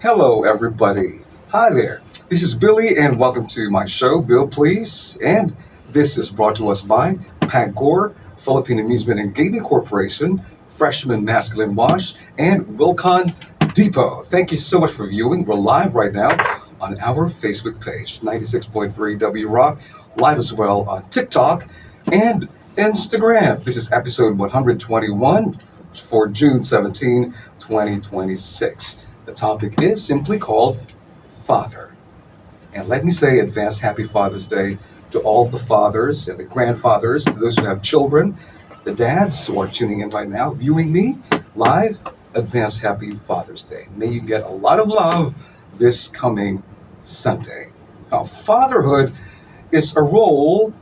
Hello, everybody. Hi there. This is Billy, and welcome to my show, Bill Please. And this is brought to us by Pagcor, Philippine Amusement and Gaming Corporation, Freshman Masculine Wash, and Wilcon Depot. Thank you so much for viewing. We're live right now on our Facebook page, 96.3 W Rock, live as well on TikTok and Instagram. This is episode 121 for June 17, 2026. The topic is simply called Father. And let me say advance happy Father's Day to all the fathers and the grandfathers, those who have children, the dads who are tuning in right now, viewing me live. Advance happy Father's Day. May you get a lot of love this coming Sunday. Now, fatherhood is a role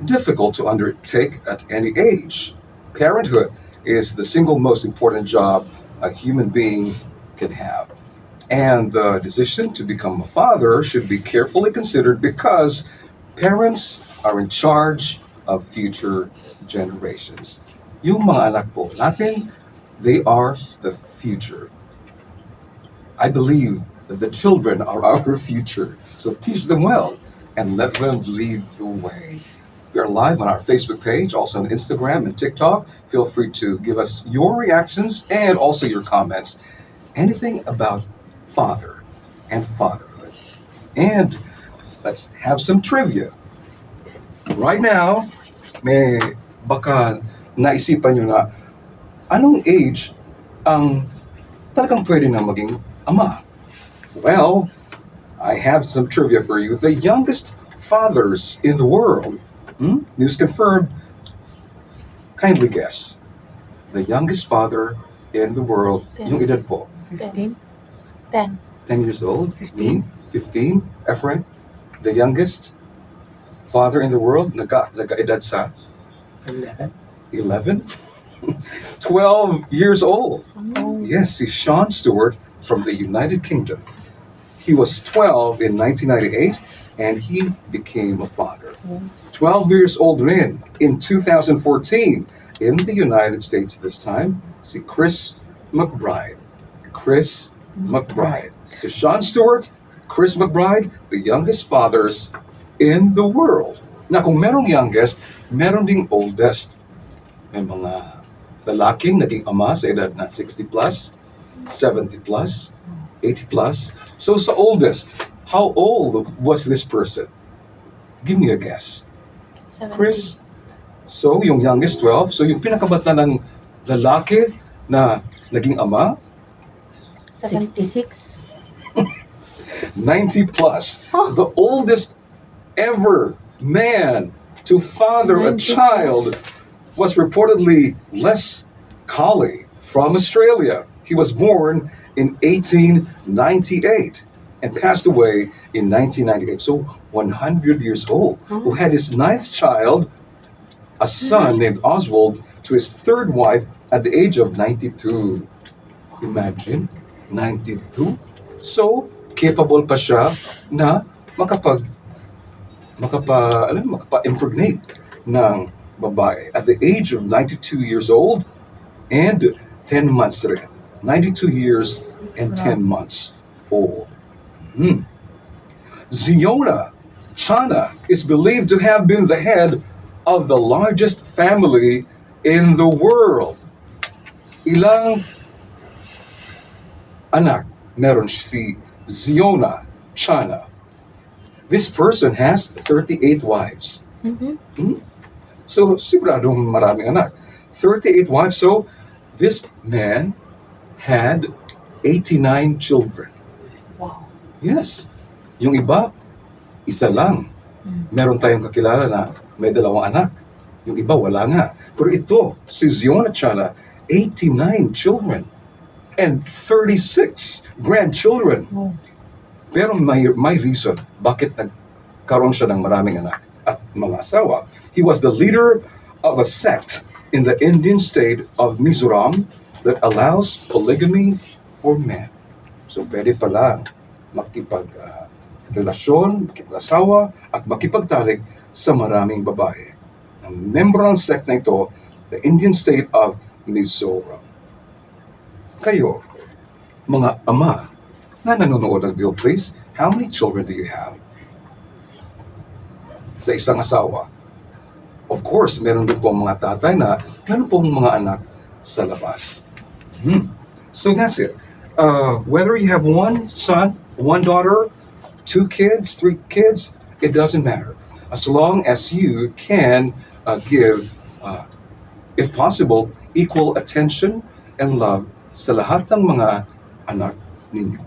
difficult to undertake at any age. Parenthood is the single most important job a human being can have. And the decision to become a father should be carefully considered because parents are in charge of future generations. Yung mga anak po natin, they are the future. I believe that the children are our future. So teach them well and let them lead the way. We are live on our Facebook page, also on Instagram and TikTok. Feel free to give us your reactions and also your comments. Anything about father and fatherhood. And let's have some trivia. Right now, may baka naisipan nyo na anong age ang talagang pwede na maging ama? Well, I have some trivia for you. The youngest fathers in the world. News confirmed. Kindly guess. The youngest father in the world. Yung edad po. 15? 10. 10 years old. 15. Me? 15. Efren? The youngest father in the world. Nagka-edad sa 11. 11? 12 years old. Oh. Yes, he's Sean Stewart from the United Kingdom. He was 12 in 1998 and he became a father. 12 years old rin in 2014 in the United States this time, si Chris McBride. Chris McBride. So Sean Stewart, Chris McBride, the youngest fathers in the world. Na kung merong youngest, meron ding oldest. May mga lalaking naging ama sa edad na 60 plus, 70 plus, 80 plus. So sa oldest, how old was this person? Give me a guess. 17. Chris? So, yung youngest 12. So, yung pinakabata ng lalaki na naging ama, 76. 90 plus. The oldest ever man to father a 90 child was reportedly Les Colley from Australia. He was born in 1898 and passed away in 1998. So 100 years old. Who had his ninth child, a son named Oswald, to his third wife at the age of 92. Imagine, 92. So, capable pa siya na makapa-impregnate ng babae at the age of 92 years old and 10 months rin. 92 years and 10 months old. Ziona Chana is believed to have been the head of the largest family in the world. Ilang anak meron si Ziona Chana? This person has 38 wives. So, siguradong maraming anak. 38 wives. So, this man had 89 children. Wow. Yes. Yung iba, isa lang. Meron tayong kakilala na may dalawang anak. Yung iba, wala nga. Pero ito, si Ziona Chana, 89 children and 36 grandchildren. Oh. Pero may reason bakit nagkaroon siya ng maraming anak at mga asawa. He was the leader of a sect in the Indian state of Mizoram that allows polygamy for men. So pwede pala makipag-relasyon, makipag-asawa at makipagtalik sa maraming babae. Ang membro ng sect na ito, the Indian state of Mizoram. Kayo, mga ama, na nanonood ng Bill Please, how many children do you have? Sa isang asawa. Of course, meron din pong mga tatay na meron pong mga anak sa labas. Hmm. So that's it. Whether you have one son, one daughter, two kids, three kids, it doesn't matter. As long as you can give, if possible, equal attention and love sa lahat ng mga anak ninyo.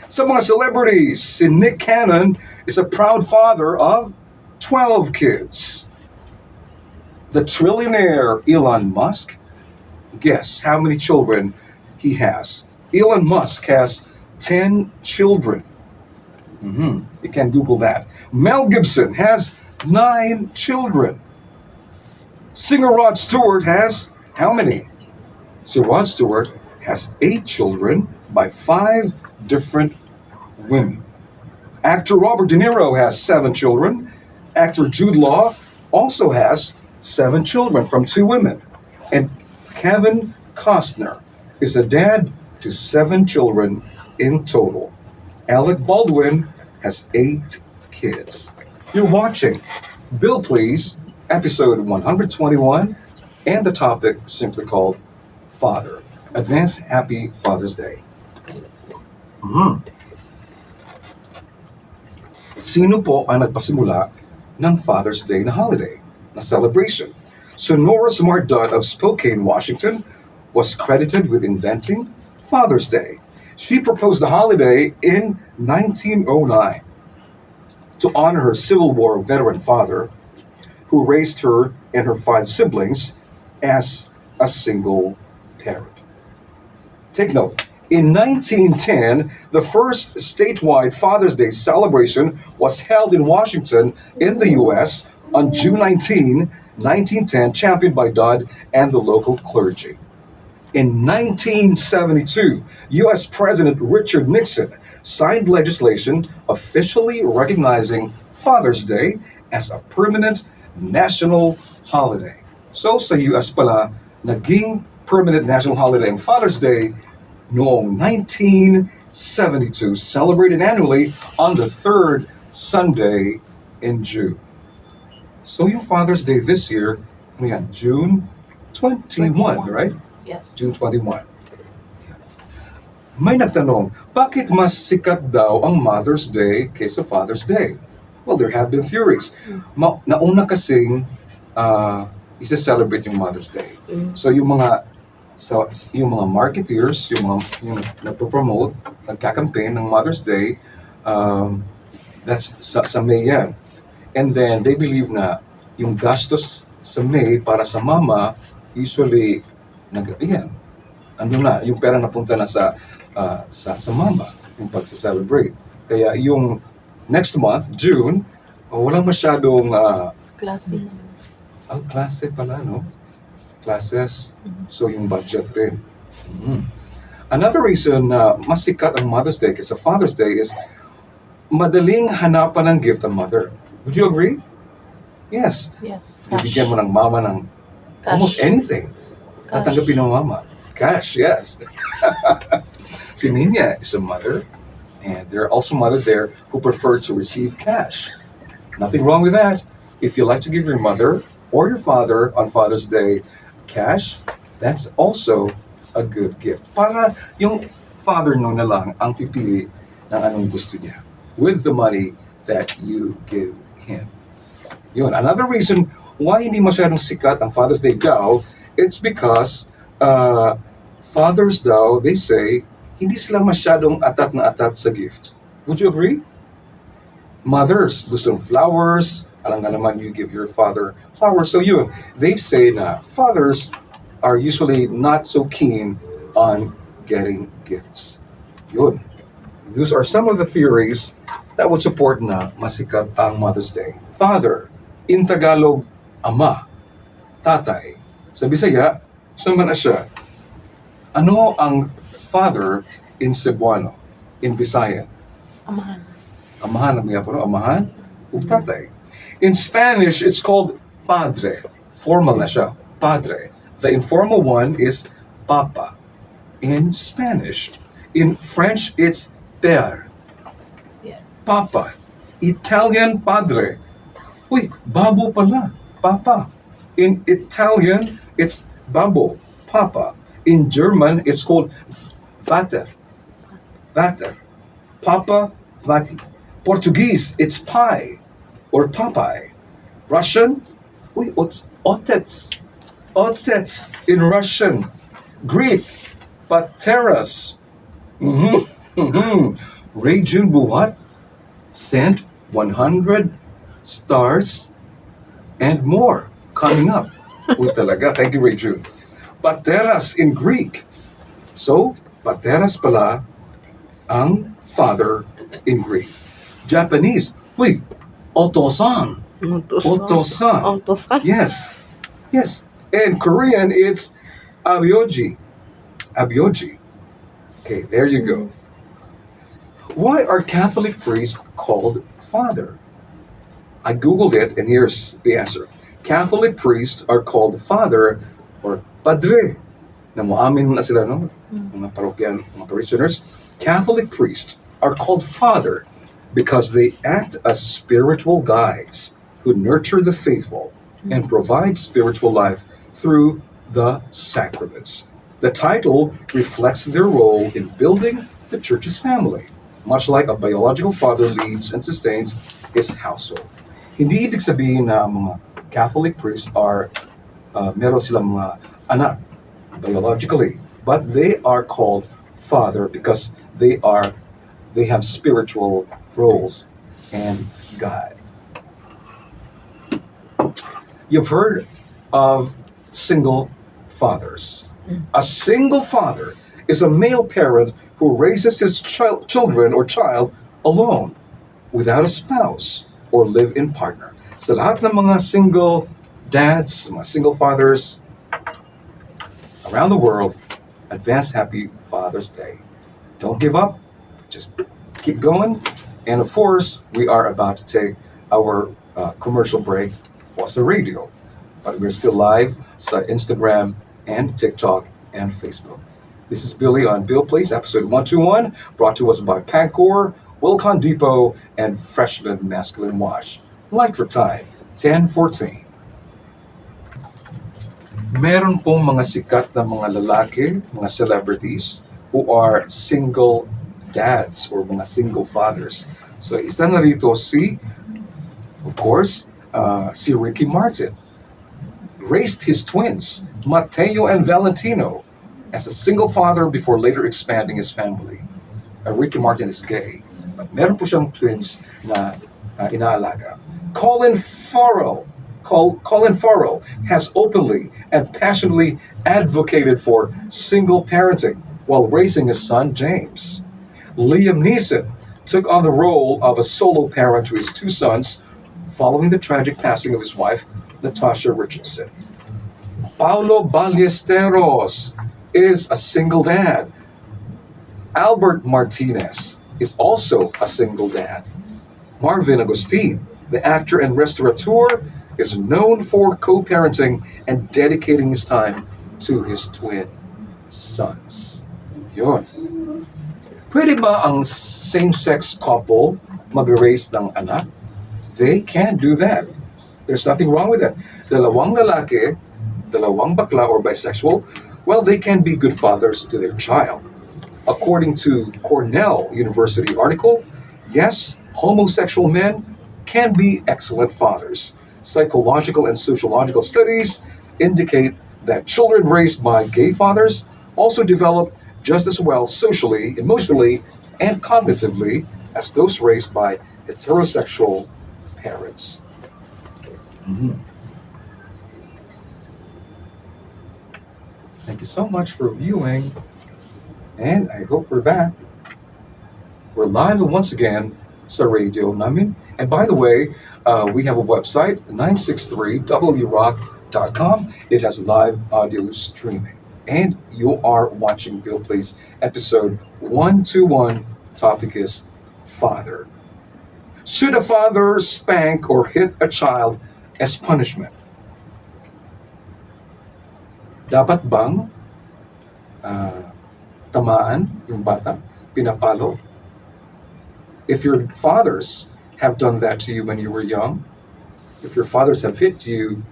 Sa mga celebrities, si Nick Cannon is a proud father of 12 kids. The trillionaire Elon Musk, guess how many children he has? Elon Musk has 10 children. You can Google that. Mel Gibson has 9 children. Singer Rod Stewart has how many? So Rod Stewart has 8 children by 5 different women. Actor Robert De Niro has 7 children. Actor Jude Law also has 7 children from 2 women. And Kevin Costner is a dad to 7 children in total. Alec Baldwin has 8 kids. You're watching Bill Please, episode 121, and the topic simply called Father. Advance Happy Father's Day. Sino po ang nagpasimula ng Father's Day na holiday, na celebration? Sonora Smart Dunn of Spokane, Washington, was credited with inventing Father's Day. She proposed the holiday in 1909 to honor her Civil War veteran father, who raised her and her 5 siblings as a single parent. Take note, in 1910, the first statewide Father's Day celebration was held in Washington, in the U.S., on June 19, 1910, championed by Dodd and the local clergy. In 1972, U.S. President Richard Nixon signed legislation officially recognizing Father's Day as a permanent national holiday. So sa US pala, naging permanent national holiday ang Father's Day noong 1972, celebrated annually on the 3rd Sunday in June. So yung Father's Day this year, ano yan, June 21, right? Yes. June 21. May nagtanong, bakit mas sikat daw ang Mother's Day kaysa Father's Day? Well, there have been theories. Nauna kasing isa-celebrate yung Mother's Day. So yung mga marketeers, yung nagpo-promote, nagka-campaign ng Mother's Day, that's sa May yan. And then they believe na yung gastos sa May para sa mama, usually yung pera napunta na sa mama, yung pagsa-celebrate. Kaya yung next month, June, walang masyadong Classy. klase pala, no? Classes. So yung budget rin. Another reason na mas sikat ang Mother's Day kaysa Father's Day is madaling hanapan ng gift ang mother. Would you agree? Yes. Yes. Bibigyan mo ng mama ng almost anything. Tatanggapin ng mama. Cash, yes. Si Nina is a mother, and there are also mothers there who prefer to receive cash. Nothing wrong with that. If you like to give your mother or your father on Father's Day cash, that's also a good gift. Para yung father no na lang ang pipili ng anong gusto niya with the money that you give him. Yun. Another reason why hindi masyadong sikat ang Father's Day daw, it's because fathers daw, they say, hindi sila masyadong atat na atat sa gift. Would you agree? Mothers, gustong flowers. Alam nga naman, you give your father flowers. So yun, they say na fathers are usually not so keen on getting gifts. Yun. Those are some of the theories that would support na masikat ang Mother's Day. Father, in Tagalog, ama, tatay. Sa Bisaya, saan siya? Ano ang father in Cebuano, in Visayan? Amahan. Amahan ang mga puno, amahan, ug tatay. In Spanish, it's called padre. Formal na siya, padre. The informal one is papa. In Spanish. In French, it's Per. Yeah. Papa. Italian padre. Uy, babo pala. Papa. In Italian, it's babo. Papa. In German, it's called Vater. Vater. Papa. Vati. Portuguese, it's pie or Popeye. Russian, uy, otets. Otets in Russian. Greek, pateras. Ray Jun Buwat sent 100 stars and more coming up. Uy, talaga. Thank you, Ray Jun. Pateras in Greek. So, pateras pala ang father in Greek. Japanese, uy, otosan. Otosan. Otosan. Yes, yes. In Korean, it's abyoji. Abyoji. Okay, there you go. Why are Catholic priests called father? I googled it, and here's the answer. Catholic priests are called father or padre. Na moamin na sila, no? Mga parokyan, mga parishioners. Catholic priests are called father because they act as spiritual guides who nurture the faithful and provide spiritual life through the sacraments. The title reflects their role in building the church's family, much like a biological father leads and sustains his household. Hindi ibig sabihin na mga Catholic priests are meron silang mga anak biologically, but they are called father because they have spiritual roles and guide. You've heard of single fathers. A single father is a male parent who raises his children or child alone without a spouse or live-in partner. Sa lahat ng mga single dads, mga single fathers around the world, advance happy Father's Day. Don't give up. Just keep going. And of course, we are about to take our commercial break was the radio. But we're still live sa Instagram and TikTok and Facebook. This is Billy on Bill Place, episode 121, brought to us by Pacor, Wilcon Depot, and Freshman Masculine Wash. Light for time, 10:14. Meron pong mga sikat na mga lalaki, mga celebrities, who are single dads or mga single fathers. So isa na rito of course, si Ricky Martin. Raised his twins, Mateo and Valentino, as a single father before later expanding his family. Ricky Martin is gay, but meron po siyang twins na inaalaga. Colin Farrell has openly and passionately advocated for single parenting while raising his son James. Liam Neeson took on the role of a solo parent to his two sons following the tragic passing of his wife, Natasha Richardson. Paulo Ballesteros is a single dad. Albert Martinez is also a single dad. Marvin Agustin, the actor and restaurateur, is known for co-parenting and dedicating his time to his twin sons. Yun. Pwede ba ang same-sex couple mag-raise ng anak? They can do that. There's nothing wrong with that. Dalawang lalaki, dalawang bakla or bisexual, well, they can be good fathers to their child. According to Cornell University article, yes, homosexual men can be excellent fathers. Psychological and sociological studies indicate that children raised by gay fathers also develop just as well socially, emotionally, and cognitively as those raised by heterosexual parents. Mhm. Thank you so much for viewing, and I hope we're back. We're live once again sa radio namin. And by the way, we have a website, 963wrock.com. It has live audio streaming. And you are watching Bill Plays episode 121. Topic is Father. Should a father spank or hit a child as punishment? Dapat bang tamaan yung bata, pinapalo, If your fathers have done that to you when you were young, if your fathers have hit you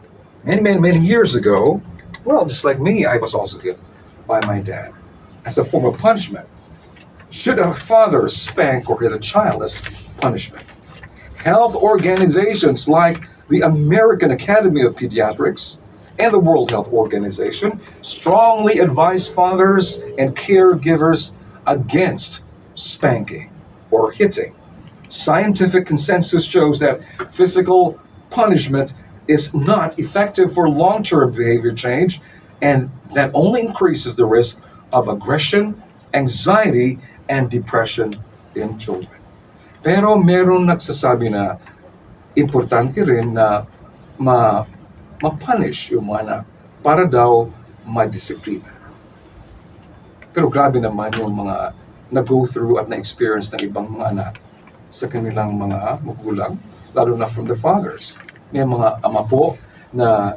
many years ago, well, just like me, I was also hit by my dad as a form of punishment. Should a father spank or hit a child as punishment? Health organizations like the American Academy of Pediatrics and the World Health Organization strongly advise fathers and caregivers against spanking or hitting. Scientific consensus shows that physical punishment is not effective for long term behavior change, and that only increases the risk of aggression, anxiety, and depression in children. Pero meron nagsasabi na importante rin na ma ma-punish yung mga anak para daw ma-disiplina. Pero grabe naman yung mga na-go through at na-experience ng ibang mga anak sa kanilang mga magulang, lalo na from the fathers. May mga ama po na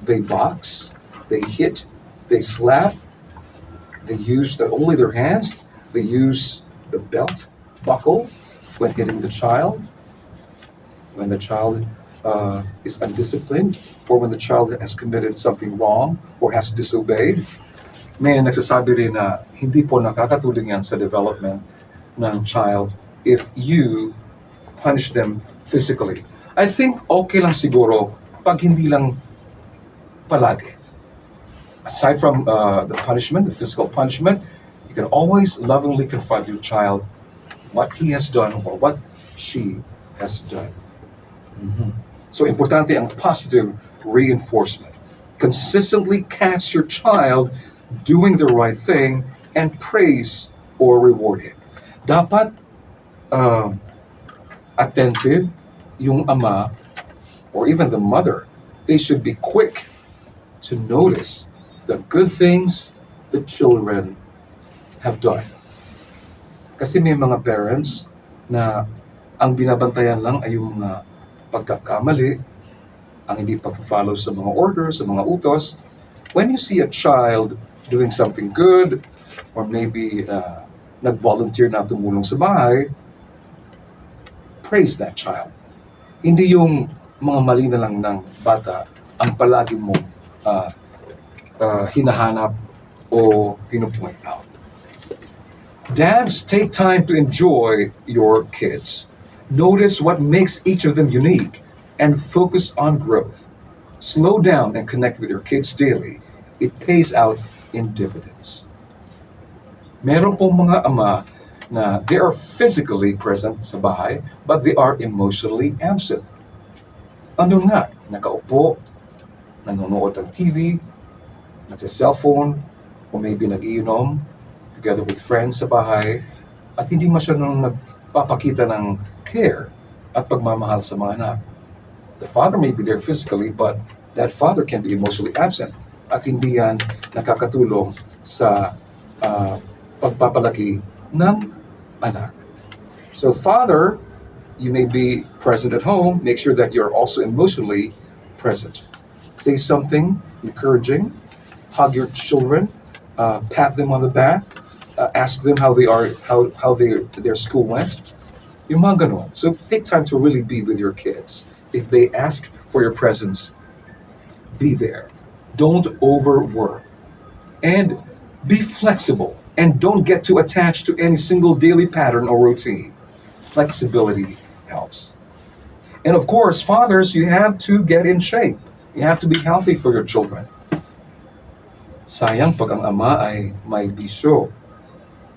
they box, they hit, they slap, they use only their hands, they use the belt buckle when hitting the child, when the child is undisciplined, or when the child has committed something wrong or has disobeyed. May nagsasabi rin na hindi po nakakatulong yan sa development ng child if you punish them physically. I think okay lang siguro pag hindi lang palagi. Aside from the punishment, the physical punishment, you can always lovingly confront your child what he has done or what she has done. So importante ang positive reinforcement. Consistently catch your child doing the right thing and praise or reward him. Dapat attentive yung ama or even the mother. They should be quick to notice the good things the children have done. Kasi may mga parents na ang binabantayan lang ay yung mga pagkakamali, ang hindi pag-follow sa mga orders, sa mga utos. When you see a child doing something good, or maybe nag-volunteer na tumulong sa bahay, praise that child. Hindi yung mga mali na lang ng bata ang palagi mong hinahanap o pinupoint out. Dads, take time to enjoy your kids. Notice what makes each of them unique and focus on growth. Slow down and connect with your kids daily. It pays out in dividends. Meron pong mga ama na they are physically present sa bahay, but they are emotionally absent. Ano nga, nakaupo, nanonood ng TV, nagsa-cellphone, o maybe nag-iinom together with friends sa bahay, at hindi masyadong nagpapakita ng care at pagmamahal sa mga anak. The father may be there physically, but that father can be emotionally absent at hindi yan nakakatulong sa pagpapalaki ng anak. So father, you may be present at home, make sure that you're also emotionally present. Say something encouraging, hug your children, pat them on the back, ask them how they are, how their school went. Yung mga ganun. So take time to really be with your kids. If they ask for your presence, be there. Don't overwork. And be flexible. And don't get too attached to any single daily pattern or routine. Flexibility helps. And of course, fathers, you have to get in shape. You have to be healthy for your children. Sayang pag ang ama ay may bisyo,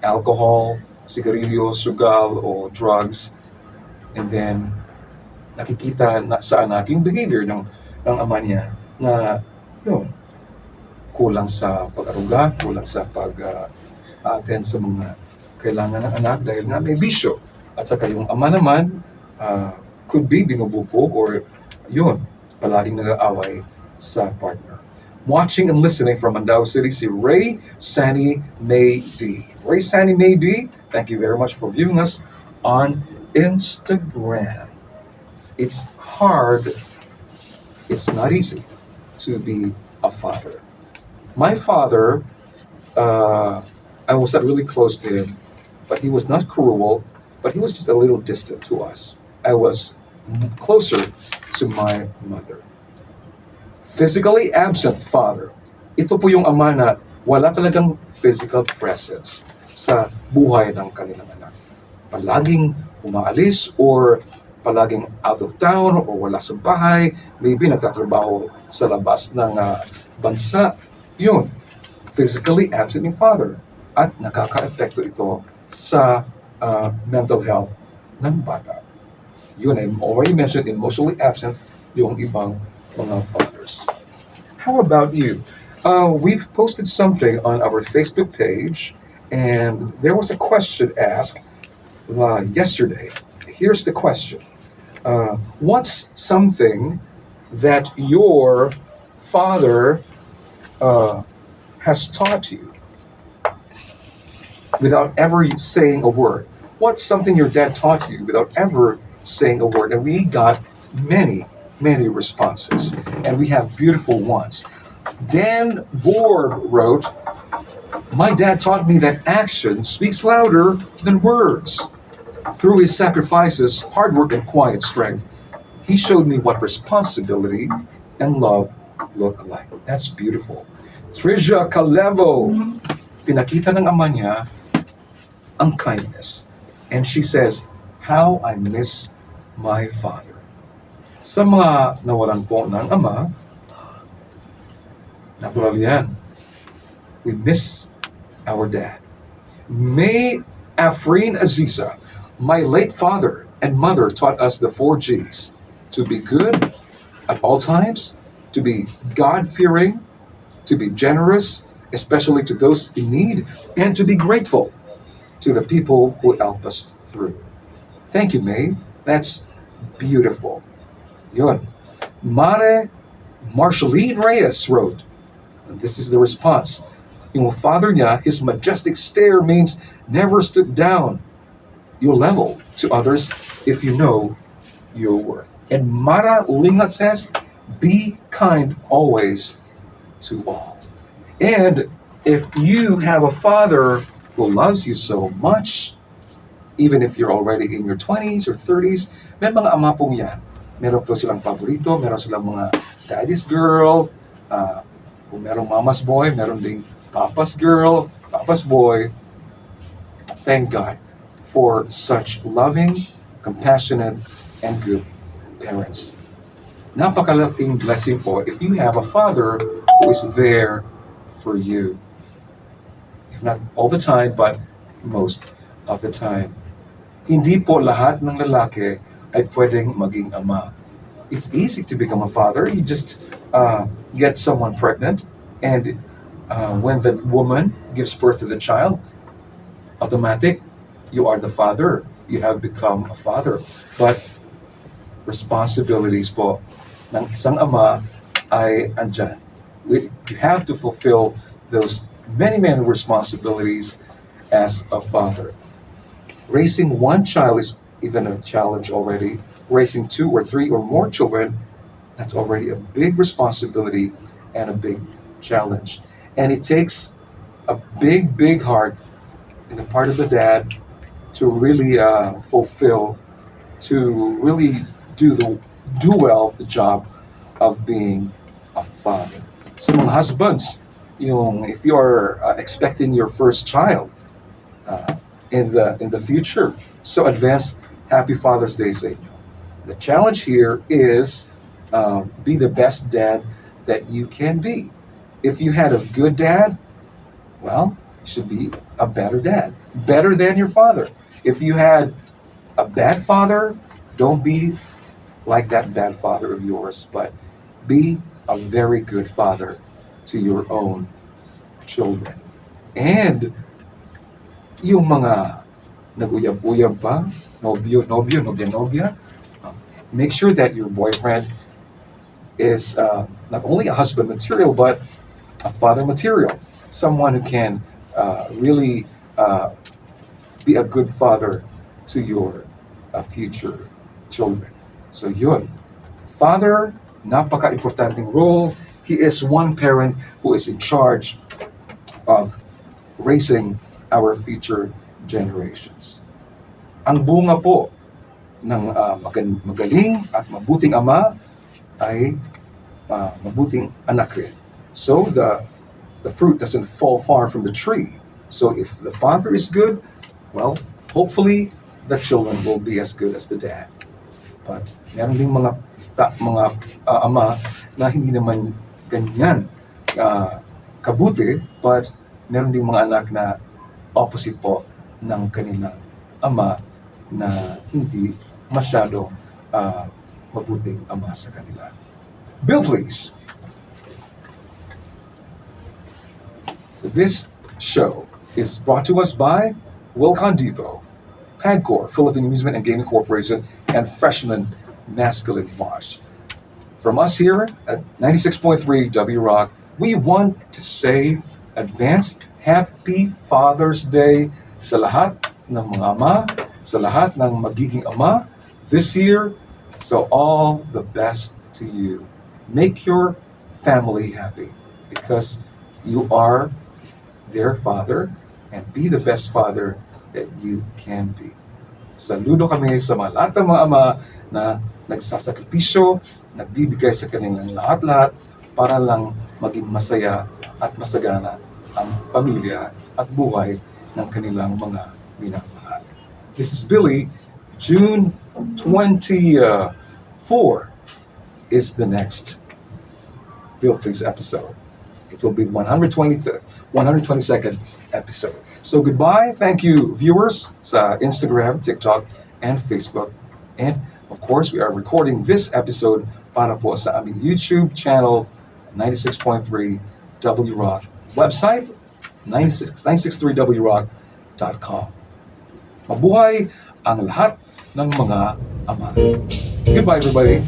alcohol, sigarilyo, sugal, o drugs, and then nakikita sa anak yung behavior ng ama niya na yun, kulang sa pag-aruga, kulang sa pag-attend sa mga kailangan ng anak dahil nga may bisyo. At saka yung ama naman, could be binububog or yun, palaging nag-aaway sa partner. Watching and listening from Mandaue City, si Ray Sanny May D. Ray Sanny May D, thank you very much for viewing us on Instagram. It's hard, it's not easy to be a father. My father, I was not really close to him, but he was not cruel, but he was just a little distant to us. I was closer to my mother. Physically absent father. Ito po yung ama na wala talagang physical presence sa buhay ng kanilang anak. Palaging umaalis or palaging out of town or wala sa bahay, maybe nagtatrabaho sa labas ng bansa. Yun, physically absent yung father. At nakaka-epekto ito sa mental health ng bata. Yun, I already mentioned emotionally absent yung ibang mga fathers. How about you? We've posted something on our Facebook page, and there was a question asked yesterday. Here's the question. What's something that your father has taught you without ever saying a word? What's something your dad taught you without ever saying a word? And we got many, many responses, and we have beautiful ones. Dan Borg wrote, "My dad taught me that action speaks louder than words. Through his sacrifices, hard work, and quiet strength, he showed me what responsibility and love look like." That's beautiful. Trisha Calevo, pinakita ng ama niya ang kindness. And she says, "How I miss my father." Sa mga nawalan po ng ama, natural yan. We miss our dad. May Afreen Aziza, "My late father and mother taught us the 4 Gs. To be good at all times, to be God-fearing, to be generous, especially to those in need, and to be grateful to the people who help us through." Thank you, May. That's beautiful. Yun. Mare Marshaline Reyes wrote, and this is the response. Yung father niya, his majestic stare means never stoop down. You're level to others if you know your worth. And Mara Lingat says, "Be kind always to all." And if you have a father who loves you so much, even if you're already in your 20s or 30s, may mga ama pong yan. Meron po silang paborito, meron silang mga daddy's girl, kung merong mama's boy, meron ding papa's girl, papa's boy. Thank God for such loving, compassionate, and good parents. Napakalaking blessing po if you have a father who is there for you. If not all the time, but most of the time. Hindi po lahat ng lalaki ay pwedeng maging ama. It's easy to become a father. You just get someone pregnant, and when the woman gives birth to the child, automatic, you are the father. You have become a father. But responsibilities po ng isang ama ay andyan. You have to fulfill those many, many responsibilities as a father. Raising one child is even a challenge already. Raising 2 or 3 or more children, that's already a big responsibility and a big challenge. And it takes a big, big heart in the part of the dad to really fulfill, to really do well the job of being a father. Sa mga husbands, if you're expecting your first child in the future, so advance Happy Father's Day sa inyo. The challenge here is be the best dad that you can be. If you had a good dad, well, you should be a better dad, better than your father. If you had a bad father, don't be like that bad father of yours, but be a very good father to your own children. And yung mga nag-uyab-uyab pa, nobya, make sure that your boyfriend is not only a husband material, but a father material. Someone who can really be a good father to your future children. So yun. Father, napaka-importanting role. He is one parent who is in charge of raising our future generations. ang bunga po ng magaling at mabuting ama ay mabuting anak rin. So the fruit doesn't fall far from the tree. So if the father is good, well, hopefully the children will be as good as the dad. But meron ding mga ama na hindi naman ganyan kabuti, but meron ding mga anak na opposite po ng kanilang ama na hindi masyadong mabuting ama sa kanila. Bill, please. This show is brought to us by Wilcon Depot, PAGCOR, Philippine Amusement and Gaming Corporation, and Freshman Masculine Wash. From us here at 96.3 W Rock, we want to say advanced Happy Father's Day sa lahat ng mga ama, sa lahat ng magiging ama this year. So all the best to you. Make your family happy because you are their father, and be the best father that you can be. Saludo kami sa mga lahat ng mga ama na nagsasakripisyo, nagbibigay sa kanilang lahat-lahat para lang maging masaya at masagana ang pamilya at buhay ng kanilang mga minamahal. This is Billy. June 24 is the next Bill Please episode. It will be 122nd episode. So goodbye. Thank you, viewers sa Instagram, TikTok, and Facebook. And of course, we are recording this episode para po sa aming YouTube channel, 96.3 W Rock. Website, 963wrock.com. Mabuhay ang lahat ng mga ama. Goodbye, everybody.